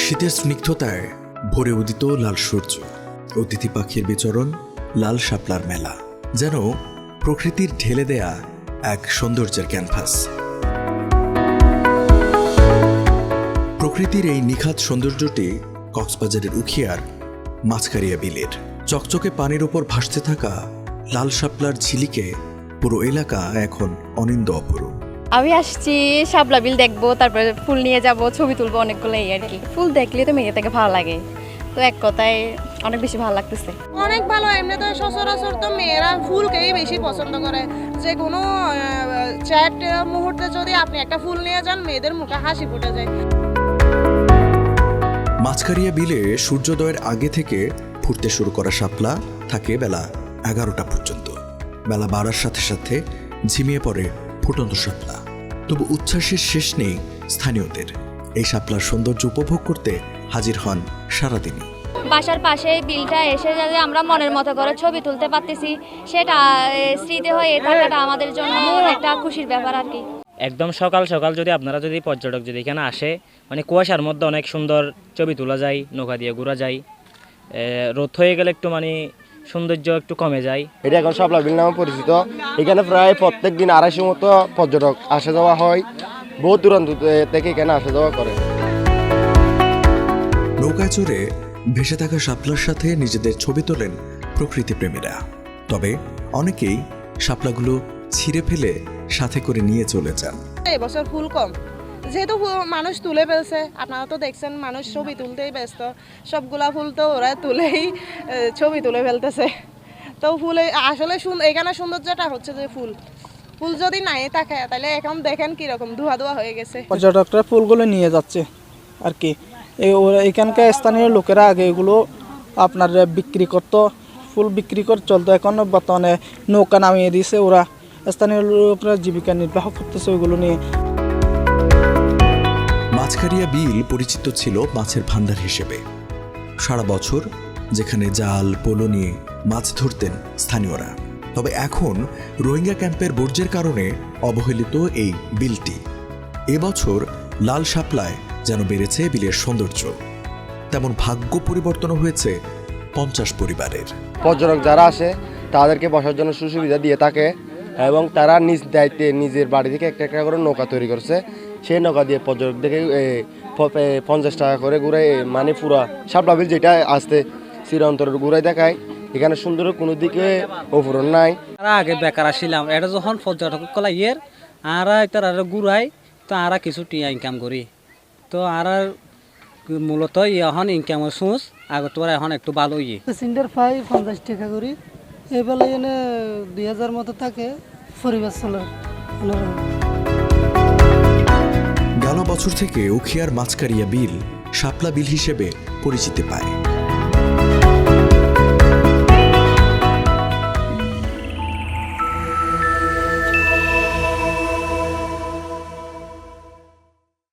শীতের স্নিগ্ধতায় ভরে উদিত লাল সূর্য, অতিথি পাখির বিচরণ, লাল শাপলার মেলা যেন প্রকৃতির ঢেলে দেয়া এক সৌন্দর্যের ক্যানভাস। প্রকৃতির এই নিখাত সৌন্দর্যটি কক্সবাজারের উখিয়ার মাছকারিয়া বিলের। চকচকে পানির ওপর ভাসতে থাকা লাল শাপলার ঝিলিকে পুরো এলাকা এখন অনিন্দ অপরূপ। আমি আসছি শাপলা বিল দেখবো, তারপরে ফুল নিয়ে যাব, ছবি তুলবো অনেকগুলো, এই আর কি। ফুল দেখলে তো মেয়ে থেকে ভালো লাগে, তো এক কথায় অনেক বেশি ভালো লাগতেছে। অনেক ভালো। এমনি তো সচরাচর তো মেয়েরা ফুলকেই বেশি পছন্দ করে। যে কোনো চ্যাট মুহূর্তে যদি আপনি একটা ফুল নিয়ে যান, মেয়েদের মুখে হাসি ফুটে যায়। মাছকারিয়া বিলে সূর্যোদয়ের আগে থেকে ফুটতে শুরু করা শাপলা থাকে বেলা 11টা পর্যন্ত। বেলা বাড়ার সাথে সাথে ঝিমিয়ে পড়ে ফুটন্ত শাপলা। তবু উচ্ছ্বাসের শেষ নেই স্থানীয়দের। এই শাপলার সৌন্দর্য উপভোগ করতে হাজির হন সারাদিনই। বাসার পাশে বিলটা এসে যাতে আমরা মনের মতো করে ছবি তুলতে পারতেছি, সেটা স্মৃতি হয়ে থাকাটা আমাদের জন্য একটা খুশির ব্যাপার আর কি। একদম সকাল সকাল আপনারা পর্যটক যদি এখানে আসে, মানে কুয়াশার মধ্যে অনেক সুন্দর ছবি তোলা যায়, নৌকা দিয়ে ঘোরা যায়। রোদ হয়ে গেলে একটু মানে সৌন্দর্য একটু কমে যায়। এটা এখন শাপলা বিল নামে পরিচিত। এখানে প্রায় প্রত্যেক দিন 250 মতো পর্যটক আসা যাওয়া হয়, বহু দূরান্ত থেকে এখানে আসা যাওয়া করে। নৌকায় চড়ে ভেসে থাকা শাপলার সাথে নিজেদের ছবি তোলেন প্রকৃতিপ্রেমীরা। তবে অনেকেই শাপলাগুলো ছিঁড়ে ফেলে সাথে করে নিয়ে চলে যান। এবছর ফুল কম, যেহেতু মানুষ তুলে ফেলছে। আপনারা তো দেখছেন মানুষ ছবি তুলতেই ব্যস্ত, সবগুলা ফুল তো ওরা তুলেই ছবি তুলে ফেলতেছে। তো ফুলে আসলে এখানে সৌন্দর্যটা হচ্ছে যে ফুল যদি নাই থাকে তাহলে এখন দেখেন কিরকম ধোয়া ধোয়া হয়ে গেছে। পর্যটকরা ফুলগুলো নিয়ে যাচ্ছে আর কি। এখানকার স্থানীয় লোকেরা আগে এগুলো আপনার বিক্রি করতো, ফুল বিক্রি করে চলতো। এখন বর্তমানে নৌকা নামিয়ে দিয়েছে, ওরা স্থানীয় লোকরা জীবিকা নির্বাহ করতেছে ওইগুলো নিয়ে। মাছকারিয়া বিল পরিচিত ছিল মাছের ভান্ডার হিসেবে। সারা বছর যেখানে জাল পোলো নিয়ে মাছ ধরতেন স্থানীয়রা। তবে এখন রোহিঙ্গা ক্যাম্পের বর্জ্যের কারণে অবহেলিত এই বিলটি। এবছর লাল শাপলায় যেন বেড়েছে বিলের সৌন্দর্য। তেমন ভাগ্য পরিবর্তন হয়েছে 50 পরিবারের। পর্যটক যারা আসে তাদেরকে বসার জন্য সুবিধা দিয়ে থাকে এবং তারা নিজ দায়িত্বে নিজের বাড়ি থেকে একটা একটা করে নৌকা তৈরি করছে। সেই নৌকা দিয়ে পর্যটকদেরকে 50 টাকা করে ঘুরায়, মানে পুরা শাপলা বিল যেটা আসতে চিরন্তরের ঘুরাই দেখায়। এখানে সুন্দর কোনো দিকে অপূরণ নাই। আগে বেকার আসছিলাম, এটা যখন পর্যটক কলা ইয়ের তারা ঘুরাই, তো আর কিছু টিয়া ইনকাম করি। তো আর মূলত এখন ইনকামের সোর্স আগত তোরা এখন একটু ভালো প্যাসেঞ্জার পাই 50 টাকা করি। এবেলা এনে 2000 মতো থাকে, পরিবার চলে। গেল বছর থেকে উখিয়ার মাছকারিয়া বিল শাপলা বিল হিসেবে পরিচিতি পায়।